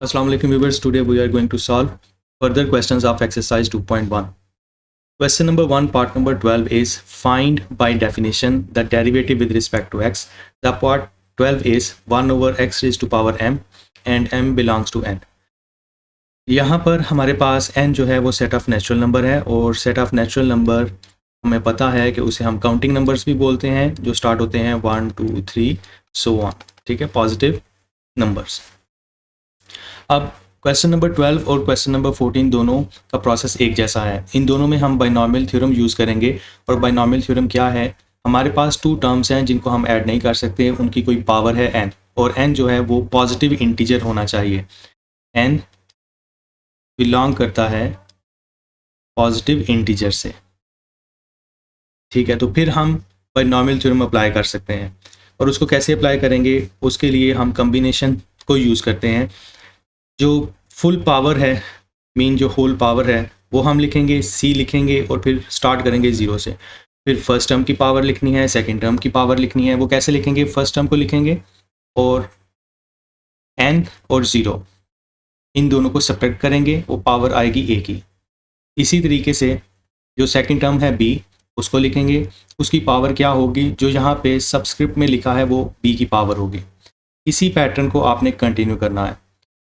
Assalamu alaikum viewers. Today we are going to solve further questions of exercise 2.1. Question number 1 part number 12 is find by definition the derivative with respect to x. The part 12 is 1 over x raised to power m and m belongs to n. यहाँ पर हमारे पास n जो है वो set of natural number है और set of natural number हमें पता है कि उसे हम काउंटिंग नंबर्स भी बोलते हैं जो स्टार्ट होते हैं 1 2 3 सो ऑन. ठीक है, पॉजिटिव नंबर्स. अब क्वेश्चन नंबर 12 और क्वेश्चन नंबर 14 दोनों का प्रोसेस एक जैसा है. इन दोनों में हम बाइनॉमियल थ्योरम यूज़ करेंगे. और बाइनॉमियल थ्योरम क्या है? हमारे पास टू टर्म्स हैं जिनको हम ऐड नहीं कर सकते, उनकी कोई पावर है n और n जो है वो पॉजिटिव इंटीजर होना चाहिए. n बिलोंग करता है पॉजिटिव इंटीजर से. ठीक है, तो फिर हम बाइनॉमियल थ्योरम अप्लाई कर सकते हैं. और उसको कैसे अप्लाई करेंगे? उसके लिए हम कम्बिनेशन को यूज़ करते हैं. जो फुल पावर है, मीन जो होल पावर है, वो हम लिखेंगे, c लिखेंगे और फिर स्टार्ट करेंगे ज़ीरो से. फिर फर्स्ट टर्म की पावर लिखनी है, सेकंड टर्म की पावर लिखनी है. वो कैसे लिखेंगे? फर्स्ट टर्म को लिखेंगे और n और 0 इन दोनों को सब्ट्रैक्ट करेंगे, वो पावर आएगी a की. इसी तरीके से जो सेकंड टर्म है b, उसको लिखेंगे, उसकी पावर क्या होगी? जो यहाँ पे सबस्क्रिप्ट में लिखा है वो b की पावर होगी. इसी पैटर्न को आपने कंटिन्यू करना है.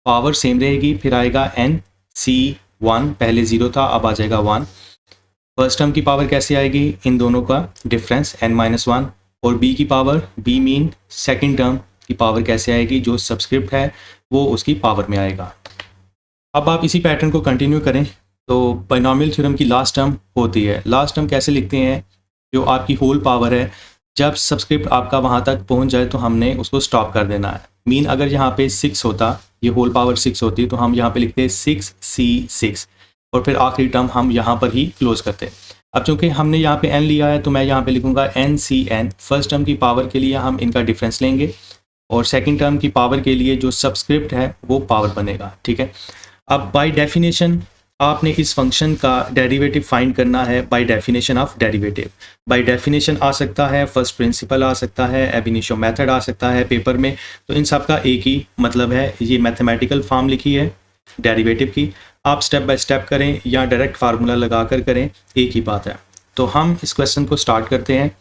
पावर सेम रहेगी, फिर आएगा n c1, पहले 0 था अब आ जाएगा 1. फर्स्ट टर्म की पावर कैसे आएगी? इन दोनों का डिफरेंस n-1. और b की power, b mean second term की पावर कैसे आएगी? जो सबस्क्रिप्ट है वो उसकी पावर में आएगा. अब आप इसी पैटर्न को कंटिन्यू करें तो बाइनॉमियल थ्योरम की लास्ट टर्म होती है. लास्ट टर्म कैसे लिखते हैं? जो आपकी होल पावर है, जब सबस्क्रिप्ट आपका वहाँ तक पहुँच जाए तो हमने उसको स्टॉप कर देना है. मीन अगर यहाँ पे 6 होता, ये होल पावर 6 होती, तो हम यहाँ पे लिखते हैं 6c6 और फिर आखिरी टर्म हम यहाँ पर ही क्लोज करते हैं. अब चूँकि हमने यहाँ पे n लिया है तो मैं यहाँ पे लिखूँगा ncn. फर्स्ट टर्म की पावर के लिए हम इनका डिफरेंस लेंगे और सेकंड टर्म की पावर के लिए जो सबस्क्रिप्ट है वो पावर बनेगा. ठीक है, अब बाय डेफिनेशन आपने इस फंक्शन का डेरिवेटिव फाइंड करना है. By definition of derivative, by definition आ सकता है, फर्स्ट प्रिंसिपल आ सकता है, एब इनिशियो मेथड आ सकता है पेपर में. तो इन सब का एक ही मतलब है, ये मैथमेटिकल फॉर्म लिखी है डेरिवेटिव की. आप स्टेप बाय स्टेप करें या डायरेक्ट फार्मूला लगा कर करें, एक ही बात है. तो हम इस क्वेश्चन को स्टार्ट करते हैं.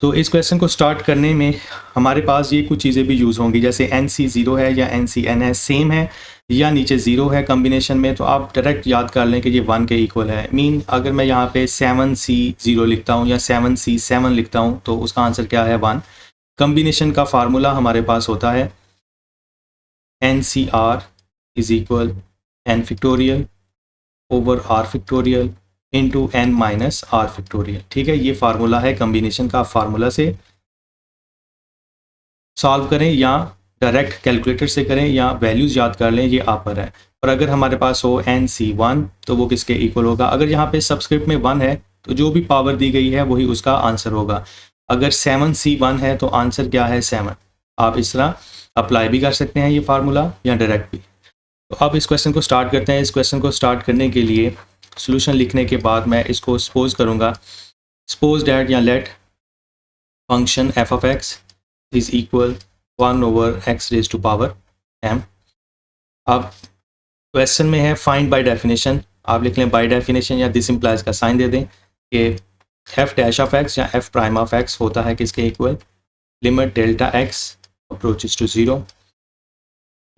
तो इस क्वेश्चन को स्टार्ट करने में हमारे पास ये कुछ चीज़ें भी यूज़ होंगी, जैसे NC0 है या NCN है, सेम है या नीचे 0 है कॉम्बिनेशन में, तो आप डायरेक्ट याद कर लें कि ये 1 के इक्वल है. मीन अगर मैं यहाँ पे 7C0 लिखता हूँ या 7C7 लिखता हूँ तो उसका आंसर क्या है? 1. कॉम्बिनेशन का फार्मूला हमारे पास होता है NCR is equal n factorial over r factorial into n minus r factorial. ठीक है, ये फार्मूला है कॉम्बिनेशन का. फार्मूला से सॉल्व करें या डायरेक्ट कैलकुलेटर से करें या वैल्यूज़ याद कर लें, ये आप पर है. और अगर हमारे पास हो NC1 तो वो किसके इक्वल होगा? अगर यहाँ पे सबस्क्रिप्ट में 1 है तो जो भी पावर दी गई है वही उसका आंसर होगा. अगर 7C1 है तो आंसर क्या है? 7. आप इस तरह अप्लाई भी कर सकते हैं ये फार्मूला या डायरेक्ट भी. तो अब इस क्वेश्चन को स्टार्ट करते हैं. इस क्वेश्चन को स्टार्ट करने के लिए सोल्यूशन लिखने के बाद मैं इसको सपोज करूँगा. सपोज डैट या let function f of x is equal 1 over x raise to power m. अब क्वेश्चन में है फाइंड बाय डेफिनेशन. आप लिख लें बाय डेफिनेशन या दिस इम्प्लाइज का साइन दे दें कि f डैश ऑफ x या f प्राइम ऑफ x होता है किसके इक्वल? Limit delta x approaches to 0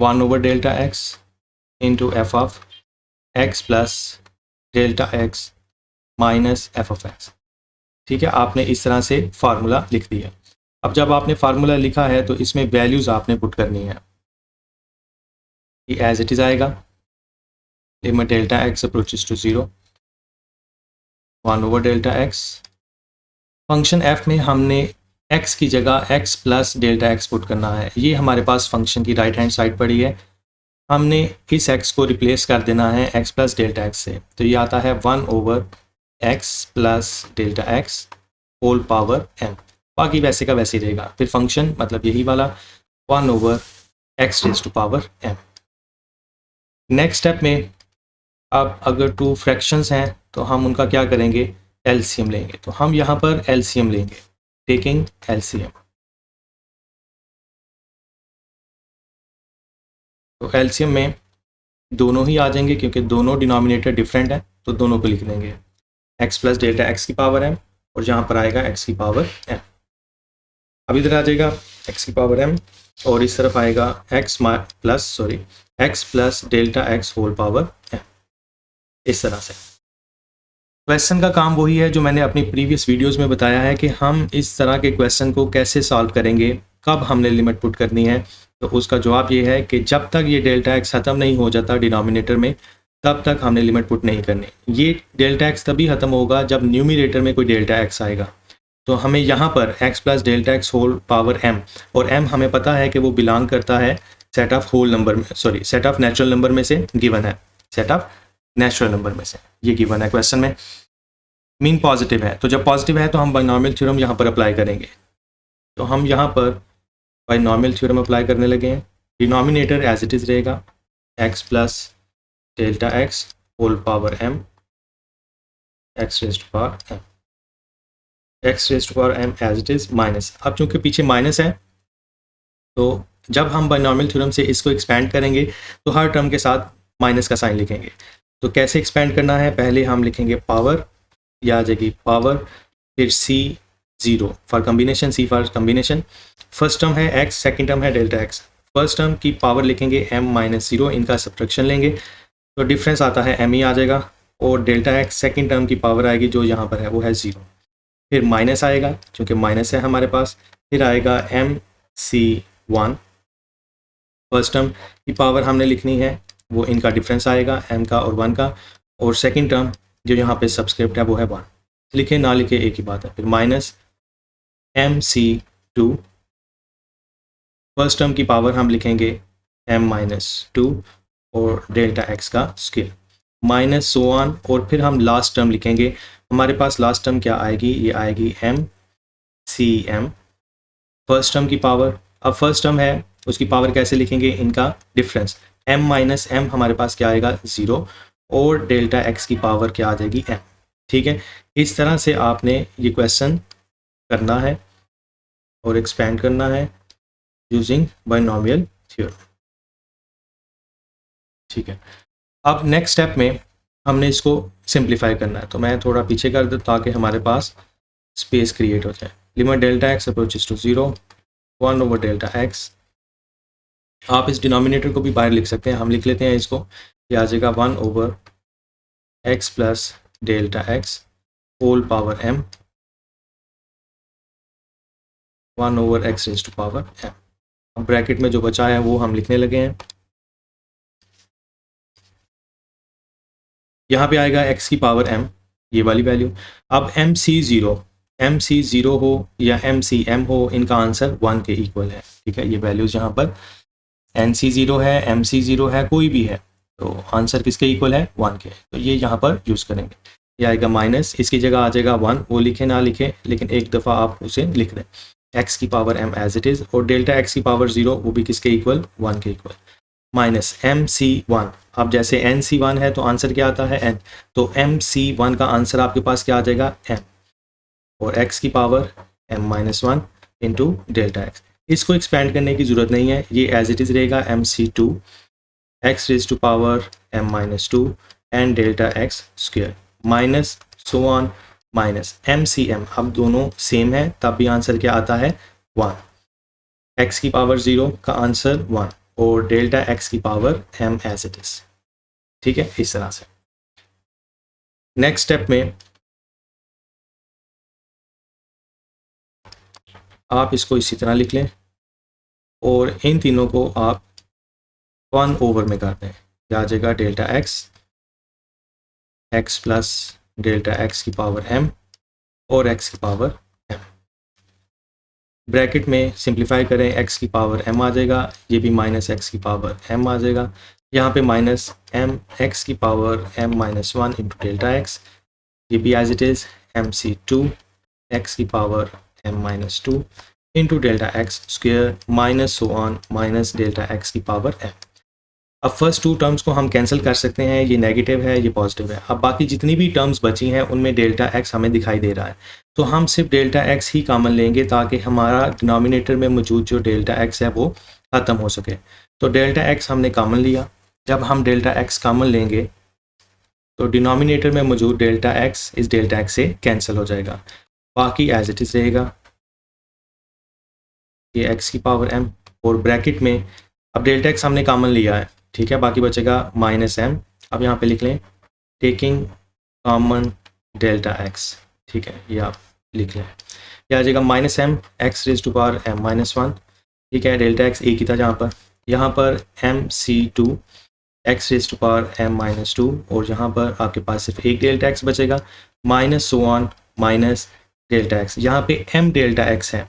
1 over delta x into f of x plus delta x minus f of x. ठीक है, आपने इस तरह से फार्मूला लिख दिया. अब जब आपने फार्मूला लिखा है तो इसमें वैल्यूज़ आपने पुट करनी है. ये एज इट इज़ आएगा. Limit delta x approaches to 0 1 over delta x. Function f में हमने x की जगह x plus delta x put करना है. ये हमारे पास फंक्शन की राइट हैंड साइड पड़ी है. हमने इस x को रिप्लेस कर देना है x प्लस डेल्टा x से. तो ये आता है 1 over x plus delta x whole power m. बाकी वैसे का वैसे ही रहेगा. फिर फंक्शन मतलब यही वाला 1 over x raise to power m. Next step में अब अगर 2 फ्रैक्शंस हैं तो हम उनका क्या करेंगे? LCM लेंगे. तो हम यहाँ पर LCM लेंगे, टेकिंग LCM. तो एलसीएम में दोनों ही आ जाएंगे क्योंकि दोनों डिनोमिनेटर डिफरेंट है, तो दोनों को लिख देंगे x प्लस डेल्टा एक्स की पावर m, और जहाँ पर आएगा x की पावर m। अब इधर आ जाएगा x की पावर m और इस तरफ आएगा x plus delta x whole power m। इस तरह से क्वेश्चन का काम वही है जो मैंने अपनी प्रीवियस वीडियोस में बताया है कि हम इस तरह के क्वेश्चन को कैसे सॉल्व करेंगे, कब हमने लिमिट पुट करनी है। तो उसका जवाब ये है कि जब तक ये डेल्टा एक्स ख़त्म नहीं हो जाता डिनोमिनेटर में, तब तक हमने लिमिट पुट नहीं करनी। ये डेल्टा एक्स तभी ख़त्म होगा जब न्यूमिनेटर में कोई डेल्टा एक्स आएगा। तो हमें यहाँ पर x plus delta x whole power m, और m हमें पता है कि वो बिलोंग करता है सेट ऑफ होल नंबर में, सेट ऑफ नेचुरल नंबर में से गिवन है, सेट ऑफ नेचुरल नंबर में से ये गिवन है क्वेश्चन में। मीन पॉजिटिव है, तो जब पॉजिटिव है तो हम बाइनॉमियल थ्योरम यहाँ पर अप्लाई करेंगे। तो हम यहाँ पर बाइनॉमियल थ्योरम अप्लाई करने लगे हैं। डिनोमिनेटर एज इट इज़ रहेगा x plus delta x whole power m, x raised to power m as it is minus. अब चूँकि पीछे माइनस है, तो जब हम बाइनॉमियल थ्योरम से इसको एक्सपेंड करेंगे तो हर टर्म के साथ माइनस का साइन लिखेंगे। तो कैसे एक्सपेंड करना है, पहले हम लिखेंगे पावर, या आ जाएगी पावर, फिर C0 for combination, C for combination. First term है x, सेकंड टर्म है डेल्टा x। फर्स्ट टर्म की पावर लिखेंगे m-0, इनका सब्ट्रैक्शन लेंगे तो डिफरेंस आता है m ही आ जाएगा, और डेल्टा x सेकंड टर्म की पावर आएगी जो यहाँ पर है वो है 0, फिर माइनस आएगा क्योंकि माइनस है हमारे पास, फिर आएगा m-C1। फर्स्ट टर्म की पावर हमने लिखनी है, वो इनका डिफरेंस आएगा m का और 1 का, और सेकंड टर्म जो यहाँ पे सब्सक्रिप्ट है वो है 1। लिखे ना लिखे एक ही बात है। फिर माइनस m-C2, फर्स्ट टर्म की पावर हम लिखेंगे m-2 और डेल्टा x का स्क्वायर, माइनस सो ऑन, और फिर हम लास्ट टर्म लिखेंगे। हमारे पास लास्ट टर्म क्या आएगी, ये आएगी m-C-m, फर्स्ट टर्म की पावर। अब फर्स्ट टर्म है उसकी पावर कैसे लिखेंगे, इनका डिफरेंस, m-m हमारे पास क्या आएगा 0, और डेल्टा x की पावर क्या आ जाएगी m। ठीक है, इस तरह से आपने ये क्वेश्चन करना है और एक्सपेंड करना है यूजिंग बाइनॉमियल थ्योरम। ठीक है, अब नेक्स्ट स्टेप में हमने इसको सिंप्लीफाई करना है। तो मैं थोड़ा पीछे कर दूँ ताकि हमारे पास स्पेस क्रिएट हो जाए। Limit delta x approaches to 0, 1 over delta x। आप इस डिनोमिनेटर को भी बाहर लिख सकते हैं, हम लिख लेते हैं इसको, ये आ जाएगा 1 over x plus delta x whole power m, 1 over x raised to power m। अब ब्रैकेट में जो बचा है वो हम लिखने लगे हैं। यहाँ पे आएगा x की पावर m, ये वाली वैल्यू। अब m-C0 हो या m-C-m हो, इनका आंसर 1 के इक्वल है। ठीक है, ये वैल्यूज़ यहाँ पर n-C0 है, m-C0 है, कोई भी है, तो आंसर किसके इक्वल है 1 के। तो ये यहाँ पर यूज़ करेंगे। ये आएगा माइनस, इसकी जगह आ जाएगा 1, वो लिखे ना लिखे लेकिन एक दफ़ा आप उसे लिख दें, x की power m as it is, और डेल्टा x की पावर 0 वो भी किसके इक्वल 1 के इक्वल, माइनस m-C1। अब जैसे n-C1 है तो आंसर क्या आता है n, तो m-C1 का आंसर आपके पास क्या आ जाएगा m, और x की power m-1 into delta x। इसको एक्सपेंड करने की ज़रूरत नहीं है, ये एज इट इज़ रहेगा m-C2 x raised to power m-2 and delta x square, minus so on, minus m-C-m। अब दोनों सेम है तब भी आंसर क्या आता है 1, x की पावर 0 का आंसर 1, और डेल्टा x की power m as it is. ठीक है, इस तरह से। नेक्स्ट स्टेप में आप इसको इसी तरह लिख लें और इन तीनों को आप 1 ओवर में कर दें, क्या आ जाएगा delta x plus delta x की पावर m और x की पावर m। ब्रैकेट में सिंप्लीफाई करें, x की पावर m आ जाएगा, ये भी माइनस x की पावर m आ जाएगा, यहाँ पे माइनस m x की power m-1 into delta x, ये भी as it is m-C2 x की पावर m-2 into delta x square, minus so on, minus delta x की पावर m। अब फर्स्ट 2 टर्म्स को हम कैंसिल कर सकते हैं, ये नेगेटिव है, ये पॉजिटिव है। अब बाकी जितनी भी टर्म्स बची हैं उनमें डेल्टा x हमें दिखाई दे रहा है, तो हम सिर्फ डेल्टा x ही कॉमन लेंगे ताकि हमारा डिनोमिनेटर में मौजूद जो डेल्टा x है वो ख़त्म हो सके। तो डेल्टा एक्स हमने कॉमन लिया। जब हम डेल्टा एक्स कॉमन लेंगे तो डिनोमिनेटर में मौजूद डेल्टा एक्स इस डेल्टा एक्स से कैंसिल हो जाएगा, बाकी एज इट इज़ रहेगा ये एक्स की पावर एम, और ब्रैकेट में अब डेल्टा एक्स हमने कॉमन लिया है, ठीक है, बाकी बचेगा माइनस एम। अब यहाँ पे लिख लें टेकिंग कॉमन डेल्टा एक्स, ठीक है, ये आप लिख लें, ये आ जाएगा minus m x raise to power m minus one, ठीक है, डेल्टा एक्स एक ही था यहाँ पर m C two x raise to power m minus two, और यहाँ पर आपके पास सिर्फ एक डेल्टा एक्स बचेगा minus so on minus delta x. यहाँ पे एम डेल्टा एक्स है,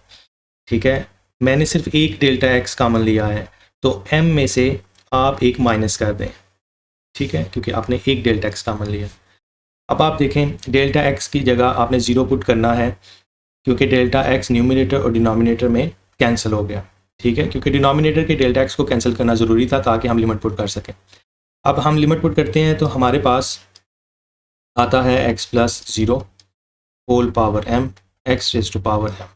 ठीक है, मैंने सिर्फ एक डेल्टा एक्स कॉमन लिया है, तो एम में से आप एक माइनस कर दें, ठीक है, क्योंकि आपने एक डेल्टा एक्स कॉमन लिया। अब आप देखें डेल्टा एक्स की जगह आपने ज़ीरो पुट करना है, क्योंकि डेल्टा एक्स न्यूमिनेटर और डिनोमिनेटर में कैंसिल हो गया, ठीक है, क्योंकि डिनोमिनेटर के डेल्टा एक्स को कैंसिल करना ज़रूरी था ताकि हम लिमिट पुट कर सकें। अब हम लिमिट पुट करते हैं तो हमारे पास आता है x plus zero whole power m x raise to power m,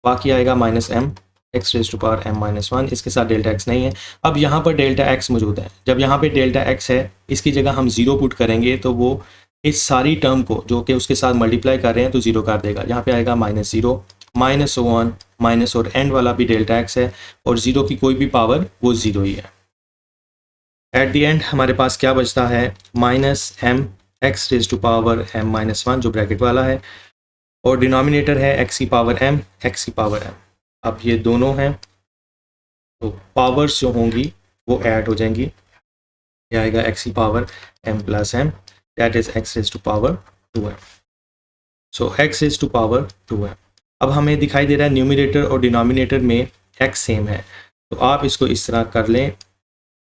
बाकी आएगा minus m x raise to power m minus one, इसके साथ डेल्टा एक्स नहीं है। अब यहाँ पर डेल्टा एक्स मौजूद है, जब यहाँ पे डेल्टा एक्स है इसकी जगह हम ज़ीरो पुट करेंगे तो वो इस सारी टर्म को जो कि उसके साथ मल्टीप्लाई कर रहे हैं तो ज़ीरो कर देगा, यहाँ पे आएगा minus zero minus one minus, और एंड वाला भी डेल्टा एक्स है और ज़ीरो की कोई भी पावर वो ज़ीरो ही है। एट दी एंड हमारे पास क्या बचता है minus m x raise to power m minus one जो ब्रैकेट वाला है, और डिनोमिनेटर है एक्स की पावर एम एक्स की पावर एम। अब ये दोनों हैं तो पावर्स जो होंगी वो ऐड हो जाएंगी, ये आएगा एक्स की power m plus m that is x raise to power 2m, so x raise to power 2m। अब हमें दिखाई दे रहा है न्यूमिनेटर और डिनोमिनेटर में एक्स सेम है, तो आप इसको इस तरह कर लें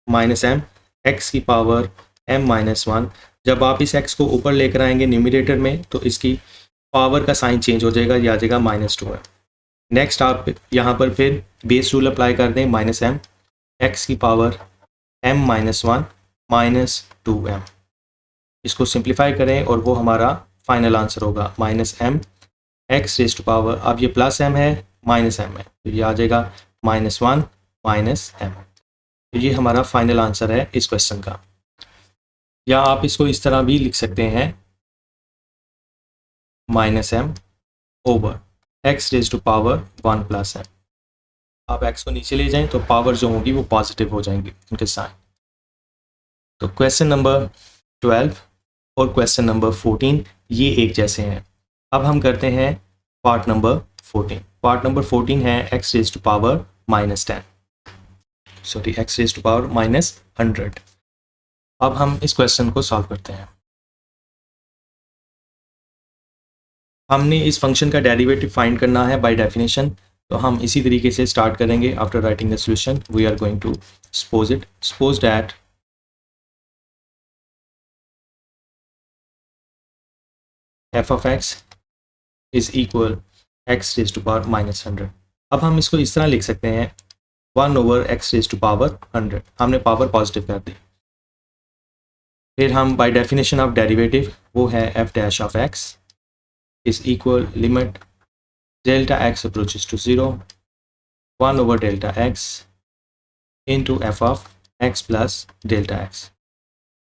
माइनस एम एक्स की पावर एम माइनस वन। जब आप इस एक्स को ऊपर लेकर आएंगे न्यूमिनेटर में तो इसकी पावर का साइन चेंज हो जाएगा, ये आ जाएगा माइनस 2m। नेक्स्ट आप यहाँ पर फिर बेस रूल अप्लाई कर दें माइनस एम एक्स की power m minus one minus 2m, इसको सिंप्लीफाई करें और वो हमारा फाइनल आंसर होगा minus m x raise to power, अब ये प्लस एम है माइनस एम है तो ये आ जाएगा माइनस वन माइनस एम। तो ये हमारा फाइनल आंसर है इस क्वेश्चन का। या आप इसको इस तरह भी लिख सकते हैं minus m over x raise to power one plus m. आप एक्स को नीचे ले जाएं तो पावर जो होगी वो पॉजिटिव हो जाएंगी उनके साथ। तो क्वेश्चन नंबर 12 और क्वेश्चन नंबर 14 ये एक जैसे हैं। अब हम करते हैं पार्ट नंबर 14। पार्ट नंबर 14 है x raise to power minus 10, sorry x raise to power minus 100। अब हम इस क्वेश्चन को सॉल्व करते हैं। हमने इस फंक्शन का डेरिवेटिव फाइंड करना है बाय डेफिनेशन, तो हम इसी तरीके से स्टार्ट करेंगे। After writing the solution we are going to suppose it, suppose that f of x is equal x raise to power minus 100। अब हम इसको इस तरह लिख सकते हैं 1 over x raise to power 100, हमने पावर पॉजिटिव कर दी। फिर हम बाय डेफिनेशन ऑफ डेरिवेटिव वो है f dash of x is equal limit delta x approaches to 0 1 over delta x into f of x plus delta x।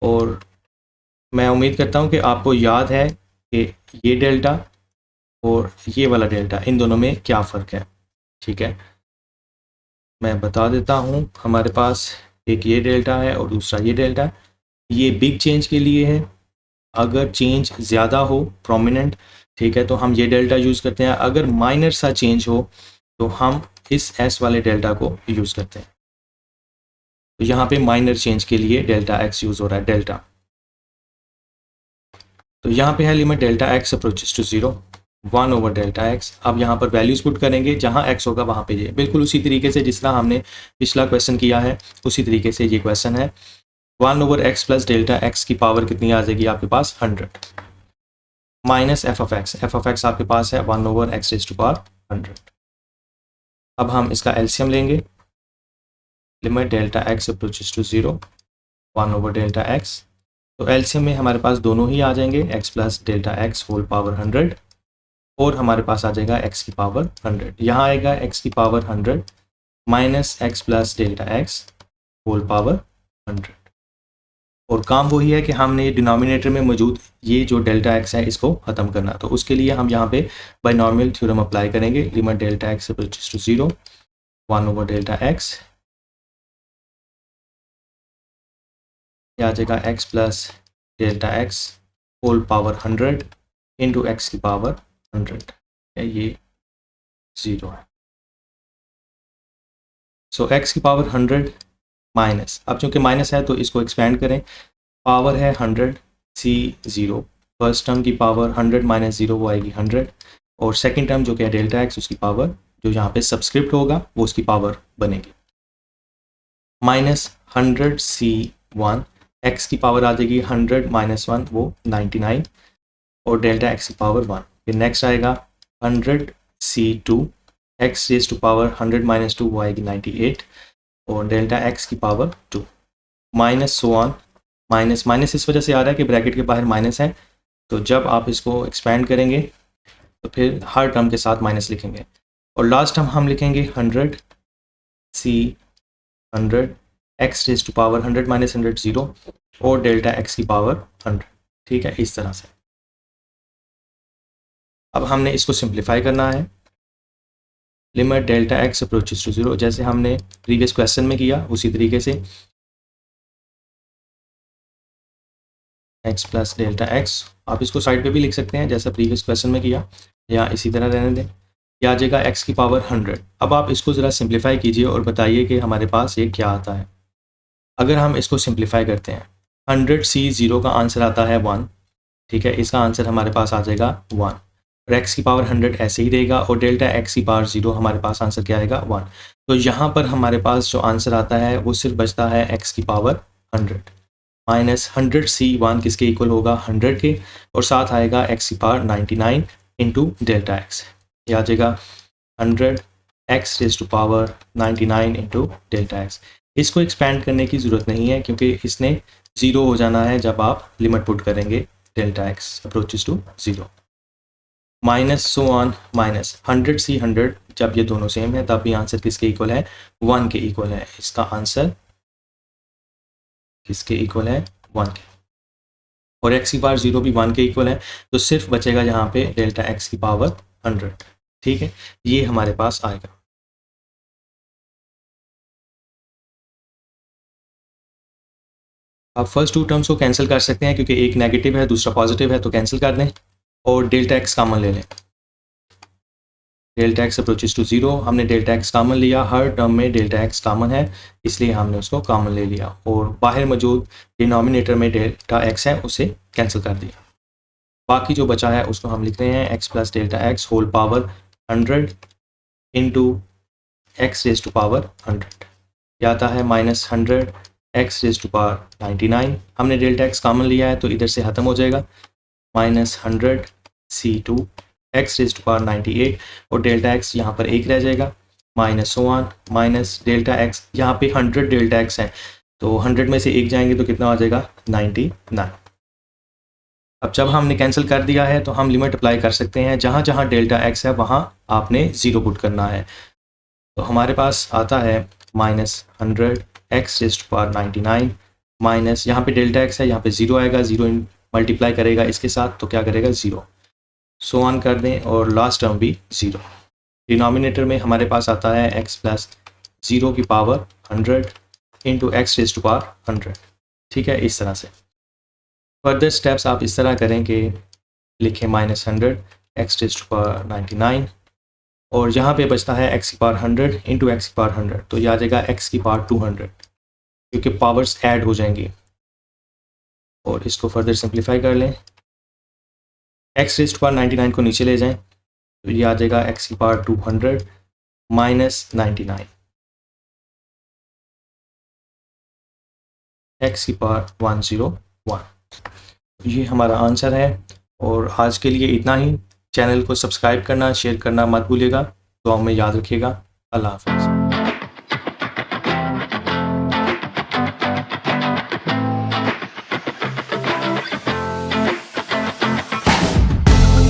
और मैं उम्मीद करता हूँ कि आपको याद है कि ये डेल्टा और ये वाला डेल्टा इन दोनों में क्या फ़र्क है, ठीक है। मैं बता देता हूँ, हमारे पास एक ये डेल्टा है और दूसरा ये डेल्टा है। ये बिग चेंज के लिए है, अगर चेंज ज़्यादा हो प्रोमिनेंट, ठीक है, तो हम ये डेल्टा यूज़ करते हैं। अगर माइनर सा चेंज हो तो हम इस एस वाले डेल्टा को यूज़ करते हैं। तो यहाँ पे माइनर चेंज के लिए डेल्टा एक्स यूज़ हो रहा है, डेल्टा। तो यहाँ पे है limit delta x approaches to 0 1 over delta x. अब यहाँ पर वैल्यूज़ पुट करेंगे, जहाँ एक्स होगा वहाँ पे ये, बिल्कुल उसी तरीके से जिस तरह हमने पिछला क्वेश्चन किया है उसी तरीके से ये क्वेश्चन है। 1 over x plus delta x की पावर कितनी आ जाएगी आपके पास 100 माइनस एफ ऑफ एक्स आपके पास है 1 over x raise to power 100। अब हम इसका एलसीएम लेंगे, limit delta x approaches to 0 1 over delta x. तो एलसीएम में हमारे पास दोनों ही आ जाएंगे, x plus delta x whole power 100 और हमारे पास आ जाएगा x की पावर 100। यहाँ आएगा x की power 100 minus x plus delta x whole power 100। और काम वही है कि हमने डिनोमिनेटर में मौजूद ये जो डेल्टा एक्स है इसको ख़त्म करना। तो उसके लिए हम यहाँ पे बाइनॉमियल थ्योरम अप्लाई करेंगे। Limit delta x approaches to 0, 1/डेल्टा एक्स, आ जाएगा x plus delta x whole power 100 into x की पावर 100, ये 0 है। सो एक्स की पावर 100 माइनस, अब चूँकि माइनस है तो इसको एक्सपेंड करें, पावर है 100 सी 0, फर्स्ट टर्म की पावर 100 माइनस 0 वो आएगी 100, और सेकंड टर्म जो कि है डेल्टा एक्स उसकी पावर जो यहाँ पे सब्सक्रिप्ट होगा वो उसकी पावर बनेगी माइनस 100 सी 1, एक्स की पावर आ जाएगी 100 माइनस 1 वो 99, और डेल्टा एक्स की पावर 1। फिर नेक्स्ट आएगा 100 C 2, x raise to power 100 minus 2 वो आएगी 98, और डेल्टा एक्स की power 2 minus so on. Minus minus इस वजह से आ रहा है कि ब्रैकेट के बाहर माइनस है, तो जब आप इसको एक्सपेंड करेंगे तो फिर हर टर्म के साथ माइनस लिखेंगे, और लास्ट टर्म हम लिखेंगे 100 C 100, x raise to power 100 minus 100 0, और डेल्टा एक्स की पावर 100। ठीक है, इस तरह से। अब हमने इसको सिंप्लीफाई करना है। Limit delta x approaches to 0, जैसे हमने प्रीवियस क्वेश्चन में किया उसी तरीके से, एक्स प्लस डेल्टा एक्स, आप इसको साइड पे भी लिख सकते हैं जैसा प्रीवियस क्वेश्चन में किया, या इसी तरह रहने दें। यह आ जाएगा एक्स की पावर 100। अब आप इसको ज़रा सिंप्लीफाई कीजिए और बताइए कि हमारे पास ये क्या आता है। अगर हम इसको सिंप्लीफाई करते हैं, 100 सी 0 का आंसर आता है 1, ठीक है, इसका आंसर हमारे पास आ जाएगा 1, और एक्स की पावर 100 ऐसे ही रहेगा, और डेल्टा एक्स की पावर 0 हमारे पास आंसर क्या आएगा 1। तो यहाँ पर हमारे पास जो आंसर आता है वो सिर्फ बचता है एक्स की पावर 100 माइनस 100 सी 1 किसके इक्वल होगा 100 के, और साथ आएगा एक्स की पावर 99 इंटू डेल्टा एक्स, ये आ जाएगा 100 x raise to power 99 into delta x. इसको एक्सपेंड करने की ज़रूरत नहीं है क्योंकि इसने 0 हो जाना है जब आप लिमिट पुट करेंगे delta x approaches to 0, minus so on minus 100 C 100, जब ये दोनों सेम है तब ये आंसर किसके इक्वल है 1 के इक्वल है। इसका आंसर किसके इक्वल है 1 के, और एक्स की पावर 0 भी 1 के इक्वल है, तो सिर्फ बचेगा यहाँ पे डेल्टा एक्स की पावर 100। ठीक है, ये हमारे पास आएगा। आप फर्स्ट टू टर्म्स को कैंसिल कर सकते हैं क्योंकि एक नेगेटिव है दूसरा पॉजिटिव है, तो कैंसिल कर दें और डेल्टा एक्स कॉमन ले लें। डेल्टा एक्स अप्रोचेस टू 0, हमने डेल्टा एक्स कॉमन लिया, हर टर्म में डेल्टा एक्स कॉमन है इसलिए हमने उसको कॉमन ले लिया, और बाहर मौजूद डिनोमिनेटर में डेल्टा एक्स है उसे कैंसिल कर दिया। बाकी जो बचा है उसको हम लिख रहे हैं x plus delta x whole power 100 into x raise to power 100, यह आता है minus 100 x raise to power 99। हमने डेल्टा एक्स कॉमन लिया है तो इधर से ख़त्म हो जाएगा, minus 100 C 2 x raise to power 98, और डेल्टा एक्स यहाँ पर एक रह जाएगा, minus so on minus delta x, यहाँ पे 100 डेल्टा एक्स है तो 100 में से एक जाएंगे तो कितना आ जाएगा 99। अब जब हमने कैंसिल कर दिया है तो हम लिमिट अप्लाई कर सकते हैं, जहाँ जहाँ डेल्टा एक्स है वहाँ आपने 0 पुट करना है। तो हमारे पास आता है minus 100 x raise to power 99 minus, यहाँ पे डेल्टा एक्स है यहाँ पे 0 आएगा, 0 मल्टीप्लाई करेगा इसके साथ तो क्या करेगा 0, सो ऑन कर दें और लास्ट टर्म भी 0। डिनोमिनेटर में हमारे पास आता है एक्स प्लस 0 की power 100 into x raise to power 100। ठीक है, इस तरह से फर्दर स्टेप्स आप इस तरह करें कि लिखें minus 100 x raise to power 99, और यहाँ पे बचता है एक्स की पावर 100 इंटू एक्स की पावर 100, तो यह आ जाएगा एक्स की पावर 200 क्योंकि पावर्स ऐड हो जाएंगी। और इसको फर्दर सिंप्लीफाई कर लें, एक्स रेज टू पावर 99 को नीचे ले जाएं तो ये आ जाएगा एक्स की पावर 200 माइनस 99, एक्स की पावर 101। ये हमारा आंसर है, और आज के लिए इतना ही। चैनल को सब्सक्राइब करना शेयर करना मत भूलिएगा, दुआ में याद रखिएगा। अल्लाह हाफ़िज़।